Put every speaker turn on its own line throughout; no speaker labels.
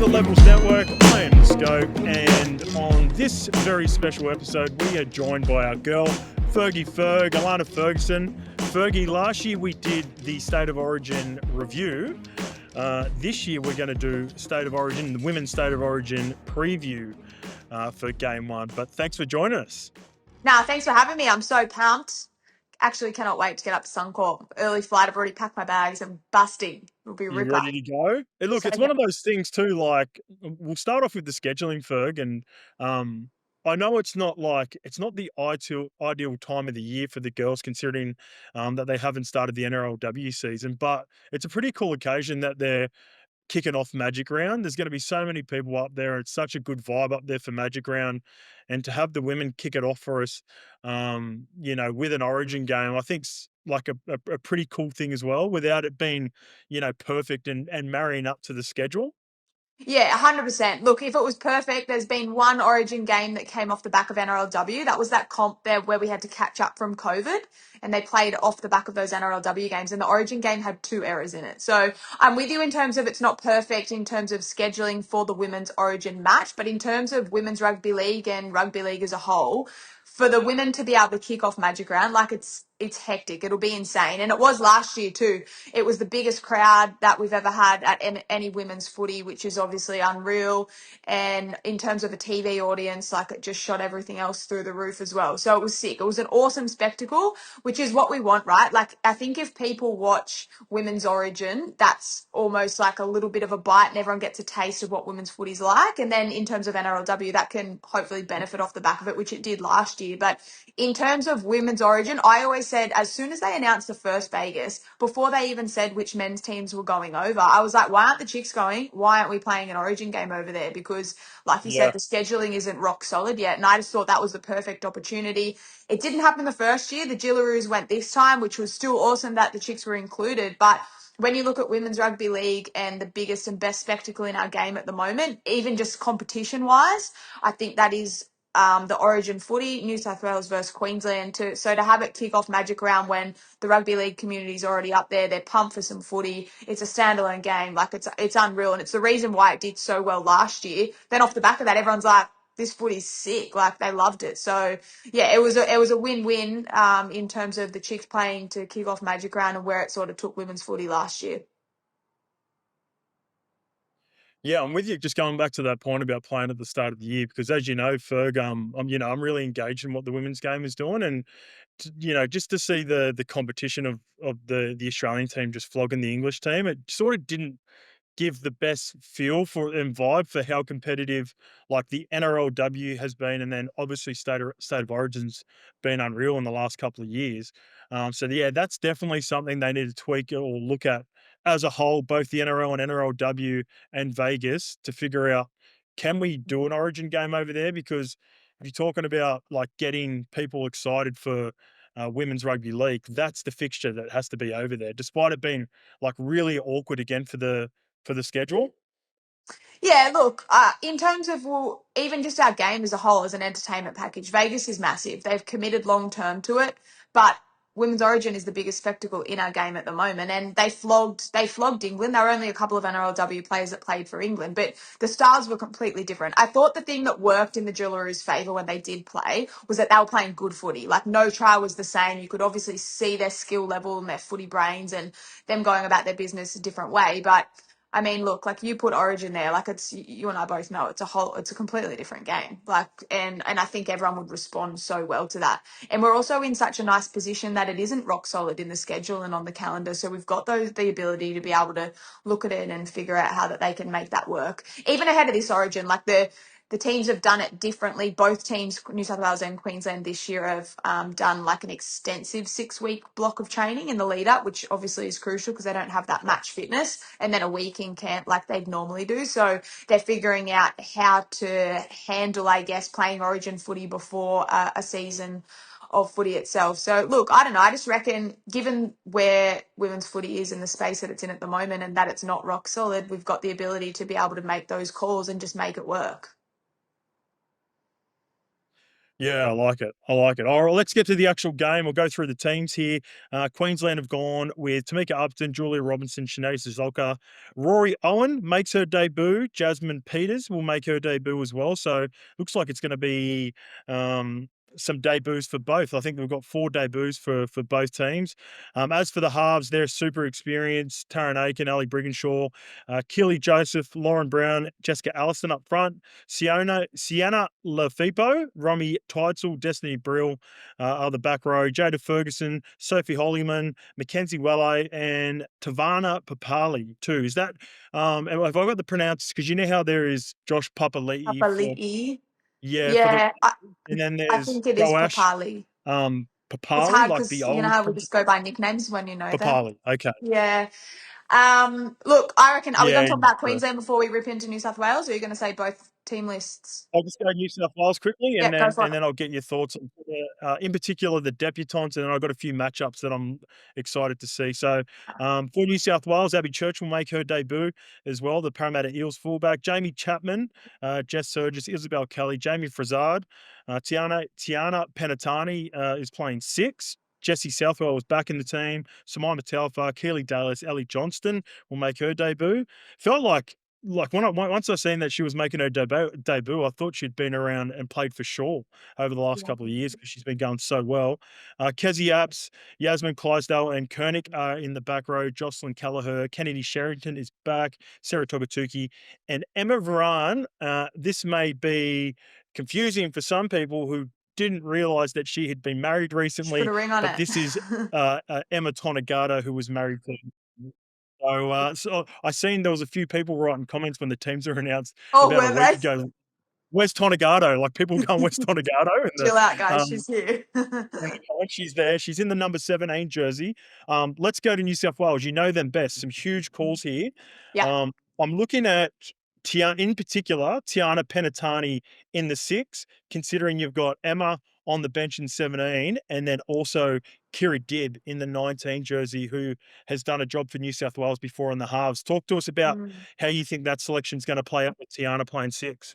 Levels Network. I am the Scope, and on this very special episode, we are joined by our girl, Allana Ferguson. Fergie, last year we did the State of Origin review. This year we're going to do the Women's State of Origin preview for Game 1. But thanks for joining us.
Nah, thanks for having me. I'm so pumped. Actually cannot wait to get up to Suncorp. Early flight. I've already packed my bags and busting. It'll be
You
ripper.
ready to go? Hey, look,
So
it's one of those things too, like, we'll start off with the scheduling, Ferg, and I know it's not the ideal time of the year for the girls, considering that they haven't started the NRLW season, but it's a pretty cool occasion that they're kicking off Magic Round. There's going to be so many people up there. It's such a good vibe up there for Magic Round, and to have the women kick it off for us, with an Origin game, I think's like a pretty cool thing as well, without it being, perfect and marrying up to the schedule.
yeah, 100%. Look, if it was perfect, there's been one Origin game that came off the back of NRLW. That was that comp there where we had to catch up from COVID, and they played off the back of those NRLW games, and the Origin game had 2 errors in it. So I'm with you in terms of it's not perfect in terms of scheduling for the women's Origin match, but in terms of women's rugby league and rugby league as a whole, for the women to be able to kick off Magic Round, like it's hectic. It'll be insane. And it was last year too. It was the biggest crowd that we've ever had at any women's footy, which is obviously unreal. And in terms of a TV audience, like it just shot everything else through the roof as well. So it was sick. It was an awesome spectacle, which is what we want, right? Like I think if people watch women's Origin, that's almost like a little bit of a bite and everyone gets a taste of what women's footy's like. And then in terms of NRLW, that can hopefully benefit off the back of it, which it did last year. But in terms of women's Origin, I always said as soon as they announced the first Vegas, before they even said which men's teams were going over, I was like, why aren't the chicks going? Why aren't we playing an Origin game over there? Because like you said, the scheduling isn't rock solid yet. And I just thought that was the perfect opportunity. It didn't happen the first year. The Jillaroos went this time, which was still awesome that the chicks were included. But when you look at women's rugby league and the biggest and best spectacle in our game at the moment, even just competition wise, I think that is the Origin footy, New South Wales versus Queensland. So to have it kick off Magic Round when the rugby league community is already up there, they're pumped for some footy. It's a standalone game, like it's unreal, and it's the reason why it did so well last year. Then off the back of that, everyone's like, this footy's sick, like they loved it. So yeah, it was a win-win in terms of the chicks playing to kick off Magic Round and where it sort of took women's footy last year.
Yeah, I'm with you. Just going back to that point about playing at the start of the year, because as you know, Ferg, I'm really engaged in what the women's game is doing, and just to see the competition of the Australian team just flogging the English team, it sort of didn't give the best feel for and vibe for how competitive like the NRLW has been, and then obviously State of Origin's been unreal in the last couple of years. So yeah, that's definitely something they need to tweak or look at as a whole, both the NRL and NRLW and Vegas, to figure out, can we do an Origin game over there? Because if you're talking about like getting people excited for women's rugby league, that's the fixture that has to be over there, despite it being like really awkward again for the schedule.
Yeah, look, in terms of even just our game as a whole as an entertainment package, Vegas is massive. They've committed long term to it, but Women's Origin is the biggest spectacle in our game at the moment, and they flogged England. There were only a couple of NRLW players that played for England, but the styles were completely different. I thought the thing that worked in the Jillaroos' favour when they did play was that they were playing good footy. Like no try was the same. You could obviously see their skill level and their footy brains and them going about their business a different way, but I mean, look, like you put Origin there, like it's, you and I both know it's a completely different game. Like, and I think everyone would respond so well to that. And we're also in such a nice position that it isn't rock solid in the schedule and on the calendar. So we've got the ability to be able to look at it and figure out how that they can make that work. Even ahead of this Origin, like the teams have done it differently. Both teams, New South Wales and Queensland this year, have done like an extensive 6-week block of training in the lead up, which obviously is crucial because they don't have that match fitness, and then a week in camp like they'd normally do. So they're figuring out how to handle, I guess, playing Origin footy before a season of footy itself. So look, I don't know. I just reckon given where women's footy is in the space that it's in at the moment and that it's not rock solid, we've got the ability to be able to make those calls and just make it work.
Yeah, I like it. I like it. All right, let's get to the actual game. We'll go through the teams here. Queensland have gone with Tamika Upton, Julia Robinson, Sinead Suzuka. Rory Owen makes her debut. Jasmine Peters will make her debut as well. So looks like it's going to be um, some debuts for both. I think we've got 4 debuts for both teams. As for the halves, they're super experienced. Taryn Aiken, Ali Brigginshaw, Keely Joseph, Lauren Brown, Jessica Allison up front. Sienna Lafipo, Romy Teitzel, Destiny Brill are the back row. Jada Ferguson, Sophie Hollyman, Mackenzie Welle, and Tavana Papali too. Is that have I got the pronounce? Because you know how there is Josh Papali'i for
Papali'i.
for the
Yeah,
and then
I
there's
think it is
Joash
Papali. It's
Papali,
hard
like the
because you know
old
how we just go by nicknames when you know them.
Papali. Okay,
Yeah. Look, I reckon, are we going
yeah.
to talk about Queensland before we rip into New South Wales, or are you going to say both team lists?
I'll just go New South Wales quickly, and
Yeah, go
then
for it.
I'll get your thoughts on, in particular, the debutants, and then I've got a few matchups that I'm excited to see. So, for New South Wales, Abby Church will make her debut as well. The Parramatta Eels fullback, Jamie Chapman, Jess Surgis, Isabel Kelly, Jamie Frazard, Tiana Penatani is playing 6. Jessie Southwell was back in the team. Samima Taufa, Keely Dalis, Ellie Johnston will make her debut. Felt like when once I seen that she was making her debut, I thought she'd been around and played for Shaw over the last
Yeah.
couple of years because she's been going so well. Kezi Apps, Yasmin Clydesdale, and Koenig are in the back row. Jocelyn Callagher, Kennedy Sherrington is back. Sarah Togatuki, and Emma Varan. This may be confusing for some people who didn't realise that she had been married
She put
recently,
a ring on
but
it.
this is Emma Tonegata, who was married to. So I seen there was a few people writing comments when the teams were announced
Oh,
about a
were
week
they?
ago. Where's Tonegado? Like people going, where's Tonegado?
Chill out, guys.
Um,
She's here.
in the comment, she's there. She's in the number 17 jersey. Let's go to New South Wales. You know them best. Some huge calls here.
Yeah.
I'm looking at in particular, Tiana Penatani in the 6, considering you've got Emma on the bench in 17, and then also Kira Dibb in the 19 jersey, who has done a job for New South Wales before in the halves. Talk to us about
Mm.
how you think that selection's going to play out with Tiana playing 6.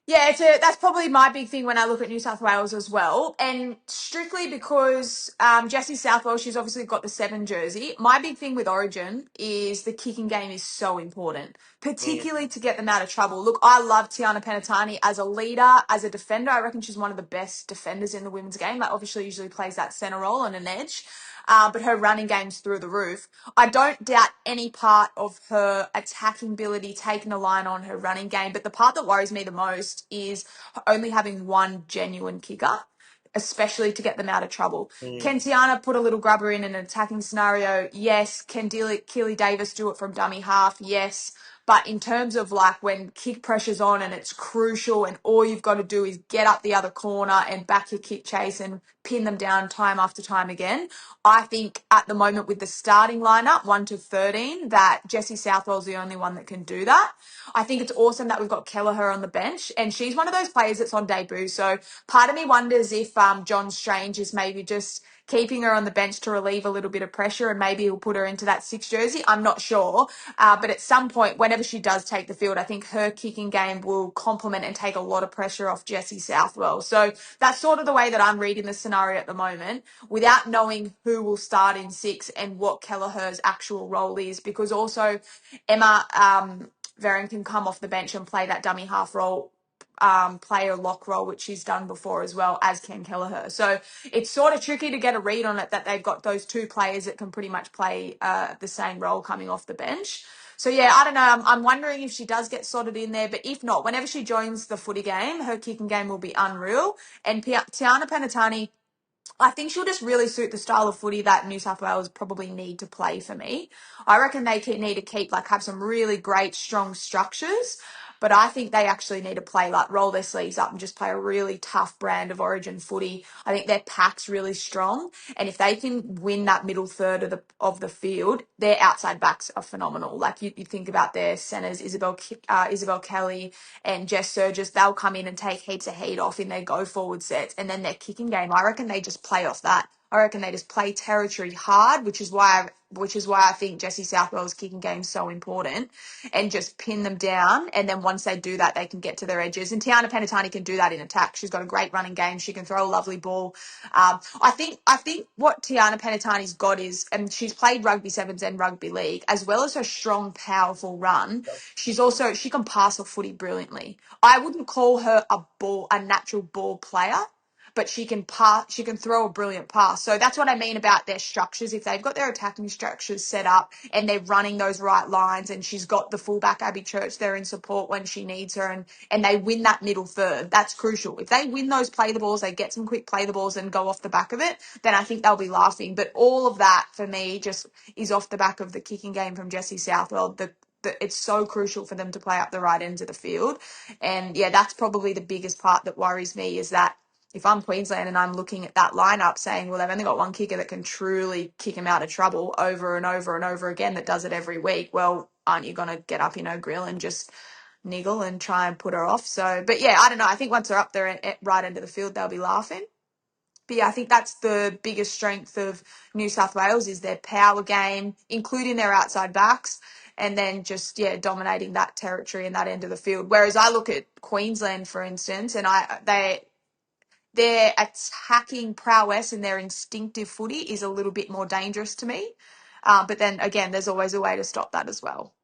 Yeah, that's probably my big thing when I look at New South Wales as well. And strictly because Jessie Southwell, she's obviously got the 7 jersey. My big thing with Origin is the kicking game is so important, particularly to get them out of trouble. Look, I love Tiana Penatani as a leader, as a defender. I reckon she's one of the best defenders in the women's game. Like, obviously, usually plays that centre role on an edge. But her running game's through the roof. I don't doubt any part of her attacking ability, taking the line on her running game. But the part that worries me the most is only having one genuine kicker, especially to get them out of trouble. Can Tiana put a little grubber in an attacking scenario? Yes. Can Keely Davis do it from dummy half? Yes. But in terms of like when kick pressure's on and it's crucial and all you've got to do is get up the other corner and back your kick chase and pin them down time after time again, I think at the moment with the starting lineup, 1 to 13, that Jessie Southwell's the only one that can do that. I think it's awesome that we've got Kelleher on the bench, and she's one of those players that's on debut. So part of me wonders if John Strange is maybe just keeping her on the bench to relieve a little bit of pressure, and maybe he'll put her into that 6 jersey. I'm not sure. But at some point, whenever she does take the field, I think her kicking game will complement and take a lot of pressure off Jessie Southwell. So that's sort of the way that I'm reading the scenario at the moment, without knowing who will start in 6 and what Kelleher's actual role is, because also Emma Varen can come off the bench and play that dummy half role, play a lock role, which she's done before as well, as Ken Kelleher. So it's sort of tricky to get a read on it that they've got those 2 players that can pretty much play the same role coming off the bench. So yeah, I don't know. I'm wondering if she does get slotted in there, but if not, whenever she joins the footy game, her kicking game will be unreal. And Tiana Penatani, I think she'll just really suit the style of footy that New South Wales probably need to play for me. I reckon they need to keep, like, have some really great, strong structures, but I think they actually need to play, like, roll their sleeves up and just play a really tough brand of Origin footy. I think their pack's really strong, and if they can win that middle third of the field, their outside backs are phenomenal. Like, you think about their centres, Isabel Kelly and Jess Surgis, they'll come in and take heaps of heat off in their go forward sets. And then their kicking game, I reckon they just play off that. I reckon they just play territory hard, which is why which is why I think Jessie Southwell's kicking game is so important, and just pin them down. And then once they do that, they can get to their edges. And Tiana Penatani can do that in attack. She's got a great running game. She can throw a lovely ball. I think what Tiana Penatani's got is, and she's played rugby sevens and rugby league, as well as her strong, powerful run. She can pass a footy brilliantly. I wouldn't call her a natural ball player, but she can pass, she can throw a brilliant pass. So that's what I mean about their structures. If they've got their attacking structures set up and they're running those right lines, and she's got the fullback Abby Church there in support when she needs her, and they win that middle third, that's crucial. If they win those play the balls, they get some quick play the balls and go off the back of it, then I think they'll be laughing. But all of that for me just is off the back of the kicking game from Jessie Southwell. It's so crucial for them to play up the right ends of the field. And yeah, that's probably the biggest part that worries me, is that if I'm Queensland and I'm looking at that lineup saying, well, they've only got one kicker that can truly kick them out of trouble over and over and over again, that does it every week, well, aren't you going to get up in her grill and just niggle and try and put her off? So, but yeah, I don't know. I think once they're up there at right end of the field, they'll be laughing. But yeah, I think that's the biggest strength of New South Wales, is their power game, including their outside backs, and then just, yeah, dominating that territory and that end of the field. Whereas I look at Queensland, for instance, and their attacking prowess and their instinctive footy is a little bit more dangerous to me. But then again, there's always a way to stop that as well.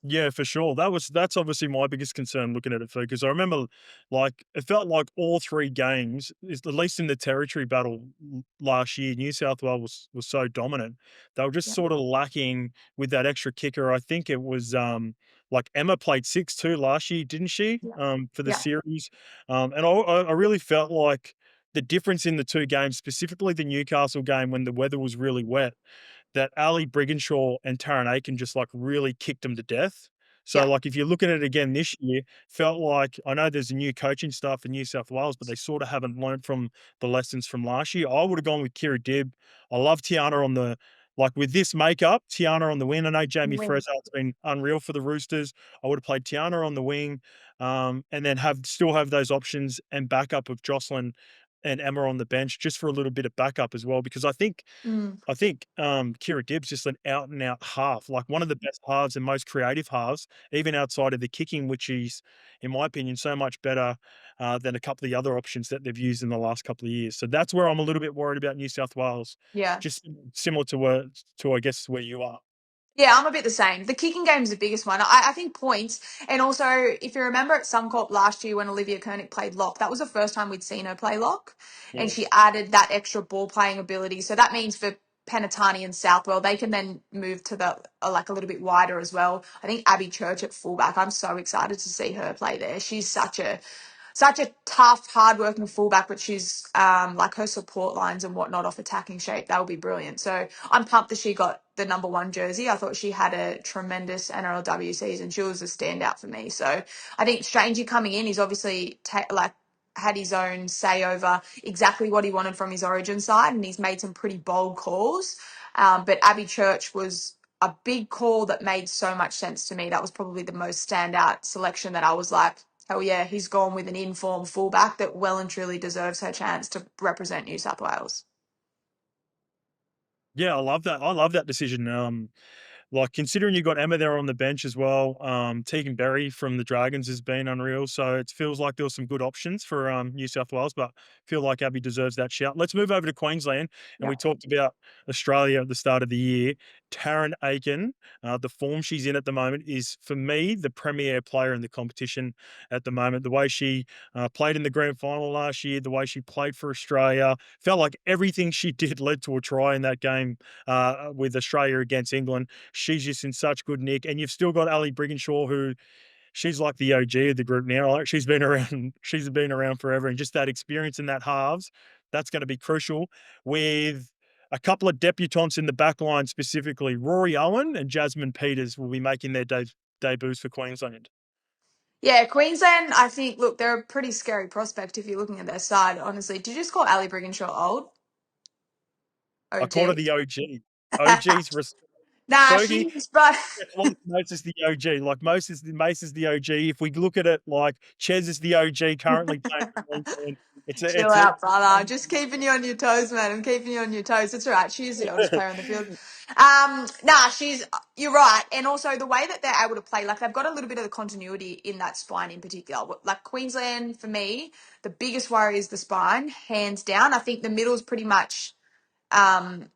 Yeah, for sure. That's obviously my biggest concern looking at it, because I remember, like, it felt like all 3 games, is at least in the territory battle last year, New South Wales was so dominant. They were just
Yeah.
sort of lacking with that extra kicker. I think it was, like, Emma played 6 too last year, didn't she?
Yeah.
For the
Yeah.
series. And I really felt like the difference in the 2 games, specifically the Newcastle game when the weather was really wet, that Ali Brigginshaw and Taryn Aiken just, like, really kicked them to death. So,
Yeah.
like, if you're looking at it again this year, felt like, I know there's a new coaching staff in New South Wales, but they sort of haven't learnt from the lessons from last year. I would have gone with Kira Dibb. I love Tiana on the, like, with this makeup, Tiana on the wing. I know Jamie
Win.
Frezart's been unreal for the Roosters. I would have played Tiana on the wing, and then still have those options and backup of Jocelyn and Emma on the bench, just for a little bit of backup as well, because
Mm.
Kira Dibb's just an out and out half, like one of the best halves and most creative halves, even outside of the kicking, which is, in my opinion, so much better than a couple of the other options that they've used in the last couple of years. So that's where I'm a little bit worried about New South Wales,
Yeah.
just similar to I guess where you are.
Yeah, I'm a bit the same. The kicking game is the biggest one. I think points, and also if you remember at Suncorp last year when Olivia Koenig played lock, that was the first time we'd seen her play lock, and
Yeah.
she added that extra ball playing ability. So that means for Penatani and Southwell, they can then move to the like a little bit wider as well. I think Abby Church at fullback, I'm so excited to see her play there. She's such a tough, hard-working fullback, but she's like her support lines and whatnot off attacking shape, that would be brilliant. So I'm pumped that she got the number 1 jersey. I thought she had a tremendous NRLW season. She was a standout for me. So I think Strangey coming in, he's obviously had his own say over exactly what he wanted from his origin side, and he's made some pretty bold calls. But Abby Church was a big call that made so much sense to me. That was probably the most standout selection that I was like, oh yeah, he's gone with an informed fullback that well and truly deserves her chance to represent New South Wales.
Yeah, I love that. I love that decision. Like, considering you got Emma there on the bench as well, Tegan Berry from the Dragons has been unreal. So it feels like there were some good options for New South Wales, but feel like Abby deserves that shout. Let's move over to Queensland, and
Yeah.
we talked about Australia at the start of the year. Taryn Aiken, the form she's in at the moment is, for me, the premier player in the competition at the moment. The way she played in the grand final last year, the way she played for Australia, felt like everything she did led to a try in that game with Australia against England. She's just in such good nick. And you've still got Ali Brigginshaw, who, she's like the OG of the group now. Like, she's been around, she's been around forever. And just that experience in that halves, that's going to be crucial. With a couple of debutantes in the back line, specifically Rory Owen and Jasmine Peters, will be making their debuts for Queensland.
Yeah, Queensland, I think, look, they're a pretty scary prospect if you're looking at their side, honestly. Did you just call Ali Brigginshaw old?
I called her
OG?
the OG. OG's
Nah,
Fergie.
she is, but
Like Mace is the OG. Like Mace is the OG. If we look at it, like Ches is the OG currently playing for Queensland.
Chill out, brother. Just keeping you on your toes, man. I'm keeping you on your toes. It's all right. She is the oldest player on the field. Nah, you're right. And also the way that they're able to play, like they've got a little bit of the continuity in that spine in particular. Like Queensland, for me, the biggest worry is the spine, hands down. I think the middle's pretty much, um,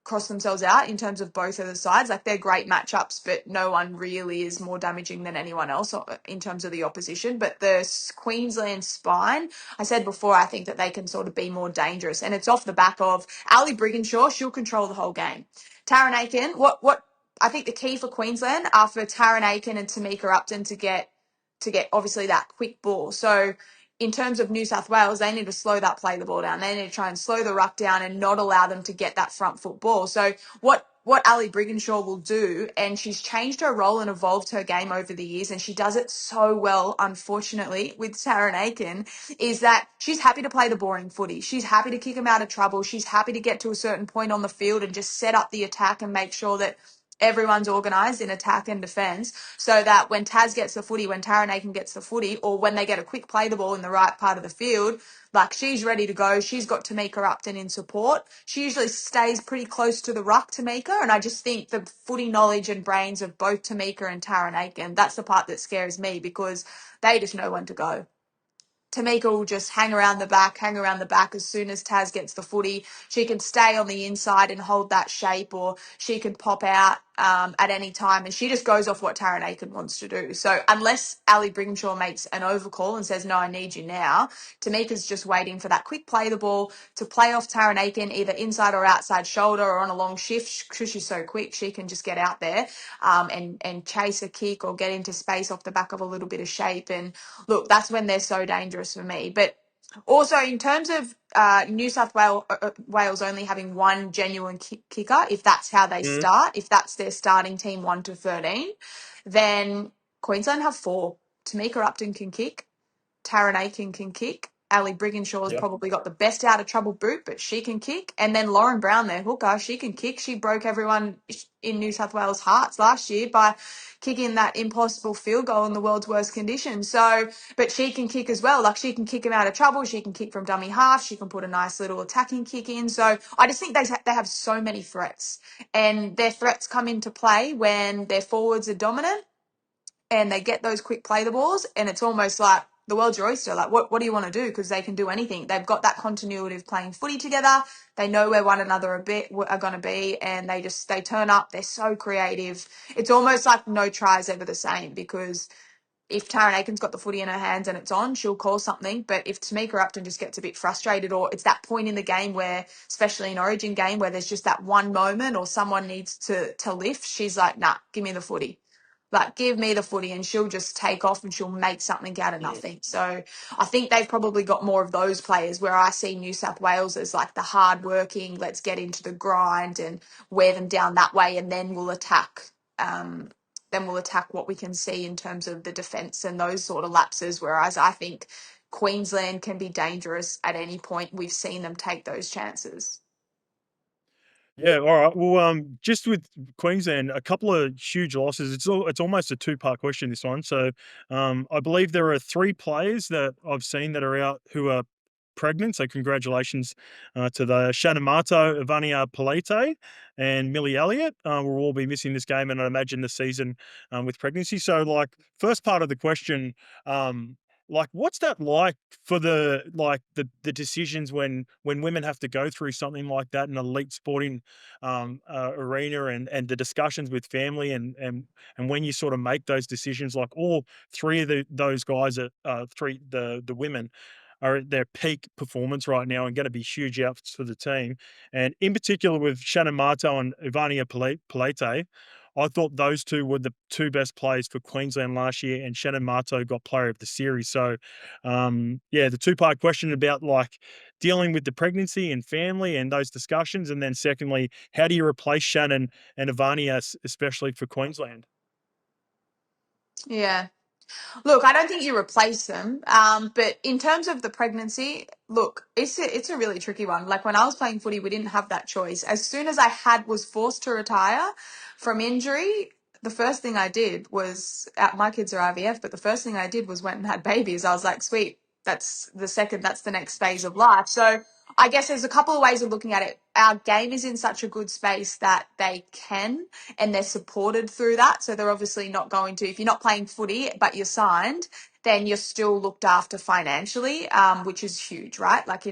cross themselves out in terms of both of the sides. Like they're great matchups, but no one really is more damaging than anyone else in terms of the opposition. But the Queensland spine, I said before, I think that they can sort of be more dangerous, and it's off the back of Ali Brigginshaw. She'll control the whole game. Taryn Aiken, what I think the key for Queensland are for Taryn Aiken and Tamika Upton to get obviously that quick ball. So in terms of New South Wales, they need to slow that play the ball down. They need to try and slow the ruck down and not allow them to get that front foot ball. So what Ali Brigginshaw will do, and she's changed her role and evolved her game over the years, and she does it so well, unfortunately, with Taryn Aiken, is that she's happy to play the boring footy. She's happy to kick them out of trouble. She's happy to get to a certain point on the field and just set up the attack and make sure that everyone's organised in attack and defence, so that when Taz gets the footy, when Taryn Aiken gets the footy, or when they get a quick play the ball in the right part of the field, like she's ready to go. She's got Tamika Upton in support. She usually stays pretty close to the ruck, Tamika, and I just think the footy knowledge and brains of both Tamika and Taryn Aiken, that's the part that scares me, because they just know when to go. Tamika will just hang around the back as soon as Taz gets the footy. She can stay on the inside and hold that shape, or she can pop out at any time, and she just goes off what Taryn Aiken wants to do. So unless Ali Brigginshaw makes an overcall and says, no, I need you now, Tamika's just waiting for that quick play the ball to play off Taryn Aiken, either inside or outside shoulder or on a long shift, because she's so quick, she can just get out there and chase a kick or get into space off the back of a little bit of shape. And look, that's when they're so dangerous for me. But also, in terms of New South Wales only having one genuine kicker, if that's how they
Mm,
start, if that's their starting team 1 to 13, then Queensland have four. Tamika Upton can kick. Taryn Aiken can kick. Ali Brigginshaw's
yeah.
probably got the best out of trouble boot, but she can kick. And then Lauren Brown, their hooker, she can kick. She broke everyone in New South Wales' hearts last year by kicking that impossible field goal in the world's worst conditions. So, but she can kick as well. Like she can kick him out of trouble. She can kick from dummy half. She can put a nice little attacking kick in. So I just think they have so many threats, and their threats come into play when their forwards are dominant and they get those quick play the balls, and it's almost like the world's your oyster. Like, what do you want to do? Because they can do anything. They've got that continuity of playing footy together. They know where one another are going to be, and they turn up. They're so creative. It's almost like no try is ever the same, because if Taryn Aiken's got the footy in her hands and it's on, she'll call something. But if Tamika Upton just gets a bit frustrated, or it's that point in the game where, especially an Origin game, where there's just that one moment or someone needs to lift, she's like, nah, give me the footy. Like, give me the footy, and she'll just take off and she'll make something out of nothing. So I think they've probably got more of those players, where I see New South Wales as like the hard working, let's get into the grind and wear them down that way, and then we'll attack. Then we'll attack what we can see in terms of the defence and those sort of lapses. Whereas I think Queensland can be dangerous at any point. We've seen them take those chances.
Yeah, all right. Well, just with Queensland, a couple of huge losses. It's almost a two-part question, this one. So, I believe there are three players that I've seen that are out who are pregnant. So, congratulations to the Shannon Marto, Ivania Polite, and Millie Elliott. Will all be missing this game, and I imagine the season with pregnancy. So, like, first part of the question. Like, what's that like for the decisions when women have to go through something like that in elite sporting arena, and the discussions with family, and when you sort of make those decisions, like all three of those guys are the women are at their peak performance right now and going to be huge outs for the team. And in particular with Shannon Marto and Ivania Polite, I thought those two were the two best players for Queensland last year, and Shannon Marto got Player of the Series. So, yeah, the two-part question about like dealing with the pregnancy and family and those discussions, and then secondly, how do you replace Shannon and Ivania, especially for Queensland?
Yeah. Look, I don't think you replace them. But in terms of the pregnancy, look, it's a really tricky one. Like when I was playing footy, we didn't have that choice. As soon as I was forced to retire from injury, the first thing I did was, my kids are IVF, but the first thing I did was went and had babies. I was like, sweet. that's the second, that's the next phase of life. So I guess there's a couple of ways of looking at it. Our game is in such a good space that they can, and they're supported through that. So they're obviously not going to, if you're not playing footy, but you're signed, then you're still looked after financially, which is huge, right? Like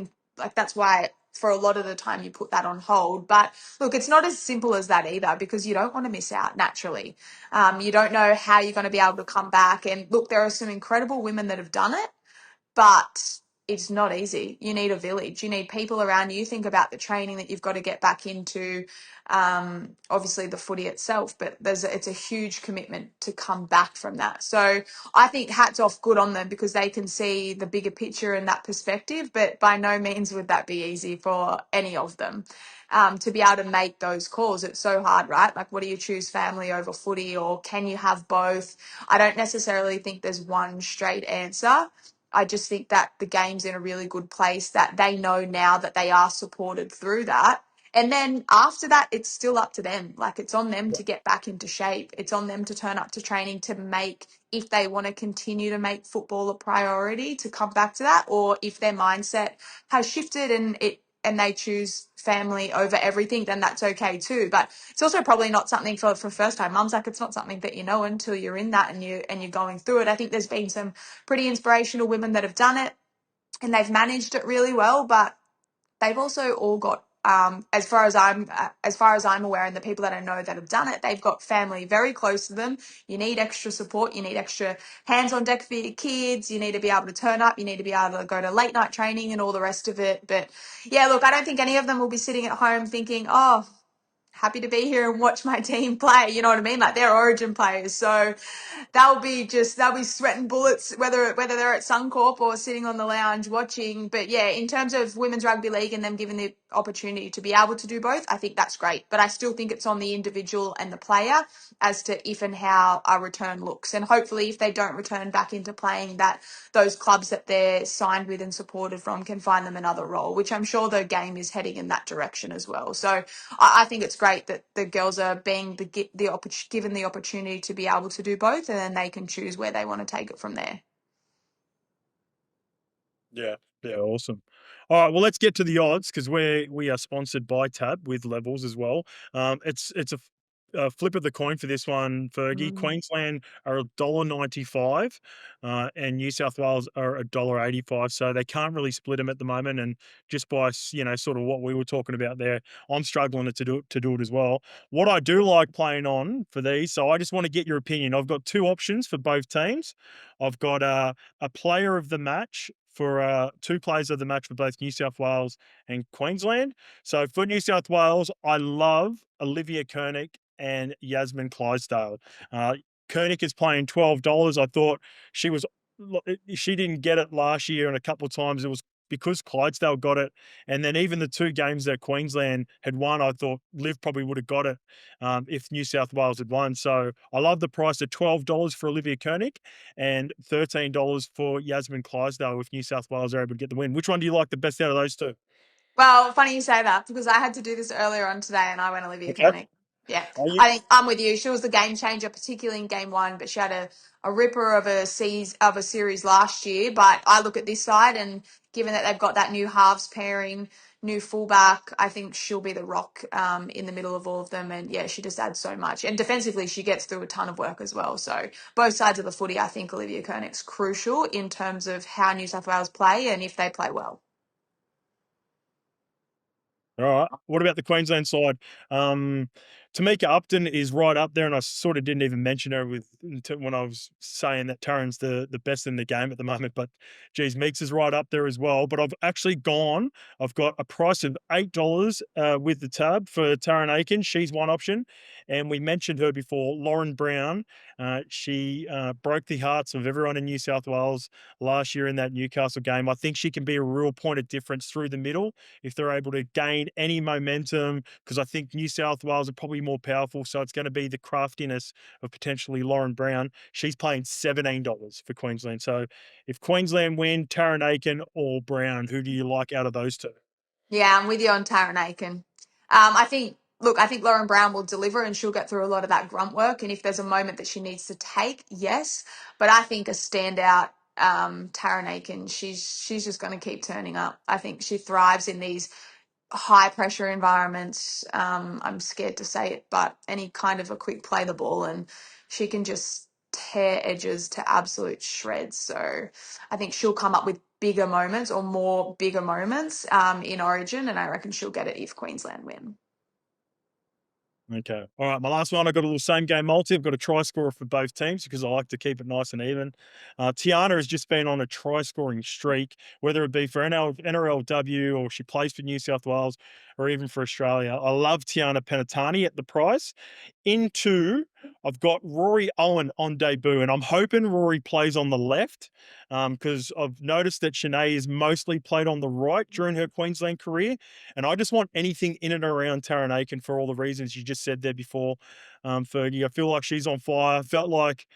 that's why for a lot of the time you put that on hold. But look, it's not as simple as that either, because you don't want to miss out naturally. You don't know how you're going to be able to come back. And look, there are some incredible women that have done it, but it's not easy. You need a village. You need people around you. Think about the training that you've got to get back into. Obviously the footy itself, but it's a huge commitment to come back from that. So I think hats off, good on them, because they can see the bigger picture and that perspective. But by no means would that be easy for any of them. To be able to make those calls, it's so hard, right? Like, what do you choose, family over footy, or can you have both? I don't necessarily think there's one straight answer. I just think that the game's in a really good place, that they know now that they are supported through that. And then after that, it's still up to them. Like, it's on them to get back into shape. It's on them to turn up to training, to make, if they want to continue to make football a priority, to come back to that, or if their mindset has shifted and they choose family over everything, then that's okay too. But it's also probably not something for first time mums. Like, it's not something that you know until you're in that and you're going through it. I think there's been some pretty inspirational women that have done it and they've managed it really well, but they've also all got, as far as I'm aware, and the people that I know that have done it, they've got family very close to them. You need extra support. You need extra hands on deck for your kids. You need to be able to turn up. You need to be able to go to late night training and all the rest of it. But yeah, look, I don't think any of them will be sitting at home thinking, oh, happy to be here and watch my team play. You know what I mean? Like, they're Origin players, so they'll be sweating bullets whether they're at Suncorp or sitting on the lounge watching. But yeah, in terms of women's rugby league and them given the opportunity to be able to do both, I think that's great. But I still think it's on the individual and the player as to if and how a return looks. And hopefully, if they don't return back into playing, that those clubs that they're signed with and supported from can find them another role, which I'm sure the game is heading in that direction as well. So I think it's great that the girls are being given the opportunity to be able to do both, and then they can choose where they want to take it from there.
Yeah, yeah, awesome. All right, well, let's get to the odds because we are sponsored by Tab with levels as well. It's a flip of the coin for this one, Fergie.
Mm.
Queensland are $1.95, and New South Wales are $1.85. So they can't really split them at the moment. And just by sort of what we were talking about there, I'm struggling to do it as well. What I do like playing on for these, so I just want to get your opinion. I've got two options for both teams. I've got a player of the match for two players of the match for both New South Wales and Queensland. So for New South Wales, I love Olivia Kernick and Yasmin Clydesdale. Kernick is playing $12. I thought she didn't get it last year, and a couple of times it was because Clydesdale got it. And then even the two games that Queensland had won, I thought Liv probably would have got it if New South Wales had won. So I love the price at $12 for Olivia Kernick and $13 for Yasmin Clydesdale if New South Wales are able to get the win. Which one do you like the best out of those two?
Well, funny you say that, because I had to do this earlier on today and I went Olivia
Okay.
Koenig. Yeah,
Are you?
I think I'm with you. She was the game changer, particularly in game one, but she had a ripper of a series last year. But I look at this side, and given that they've got that new halves pairing, new fullback, I think she'll be the rock in the middle of all of them. And yeah, she just adds so much. And defensively, she gets through a ton of work as well. So both sides of the footy, I think Olivia Koenig's crucial in terms of how New South Wales play and if they play well.
All right. What about the Queensland side? Um, Tamika Upton is right up there, and I sort of didn't even mention her when I was saying that Taryn's the best in the game at the moment. But geez, Meeks is right up there as well. But I've actually gone. I've got a price of $8 with the tab for Taryn Aiken. She's one option, and we mentioned her before. Lauren Brown. She broke the hearts of everyone in New South Wales last year in that Newcastle game. I think she can be a real point of difference through the middle if they're able to gain any momentum, because I think New South Wales are probably more powerful. So it's going to be the craftiness of potentially Lauren Brown. She's paying $17 for Queensland. So if Queensland win, Taryn Aiken or Brown, who do you like out of those two?
Yeah, I'm with you on Taryn Aiken. I think Lauren Brown will deliver and she'll get through a lot of that grunt work. And if there's a moment that she needs to take, yes. But I think a standout Taryn Aiken, she's just going to keep turning up. I think she thrives in these high pressure environments. I'm scared to say it, but any kind of a quick play the ball, and she can just tear edges to absolute shreds. So I think she'll come up with bigger moments or more bigger moments in Origin, and I reckon she'll get it if Queensland win.
Okay. All right. My last one, I got a little same game multi. I've got a try scorer for both teams because I like to keep it nice and even. Tiana has just been on a try scoring streak, whether it be for NRLW or she plays for New South Wales or even for Australia. I love Tiana Penatani at the price. Into, I've got Rory Owen on debut, and I'm hoping Rory plays on the left because I've noticed that Shanae is mostly played on the right during her Queensland career. And I just want anything in and around Taryn Aiken for all the reasons you just said there before, Fergie. I feel like she's on fire. Felt like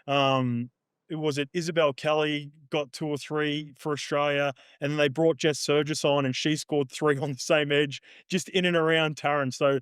it was Isabel Kelly got 2 or 3 for Australia, and then they brought Jess Surgis on, and she scored 3 on the same edge, just in and around Taryn. So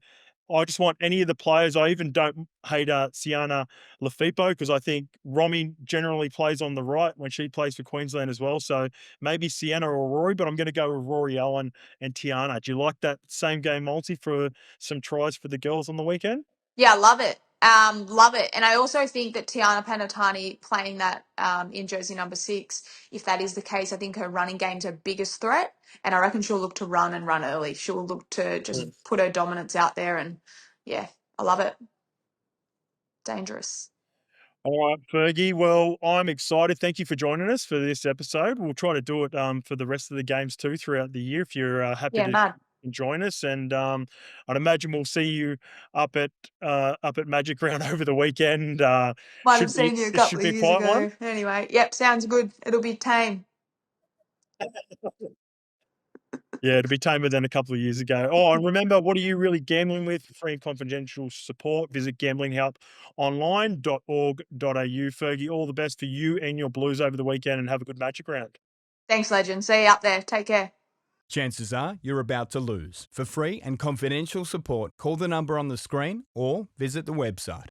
I just want any of the players. I even don't hate Sienna Lafipo because I think Romy generally plays on the right when she plays for Queensland as well. So maybe Sienna or Rory, but I'm going to go with Rory Owen and Tiana. Do you like that same game multi for some tries for the girls on the weekend?
Yeah, love it. Love it. And I also think that Tiana Panatani playing that in jersey number 6, if that is the case, I think her running game's her biggest threat. And I reckon she'll look to run and run early. She'll look to just put her dominance out there. And yeah, I love it. Dangerous.
All right, Fergie. Well, I'm excited. Thank you for joining us for this episode. We'll try to do it for the rest of the games too throughout the year if you're happy
Yeah,
to
mad.
join us. And I'd imagine we'll see you up at Magic Round over the weekend.
Might have seen you a
It should
couple of
be a
years
quiet one.
ago. Anyway, yep, sounds good. It'll be tame.
Yeah, it'll be tamer than a couple of years ago. Oh, and remember, what are you really gambling with? For free and confidential support, visit gamblinghelponline.org.au. Fergie, all the best for you and your Blues over the weekend, and have a good Magic Round.
Thanks, legend. See you up there. Take care.
Chances are you're about to lose. For free and confidential support, call the number on the screen or visit the website.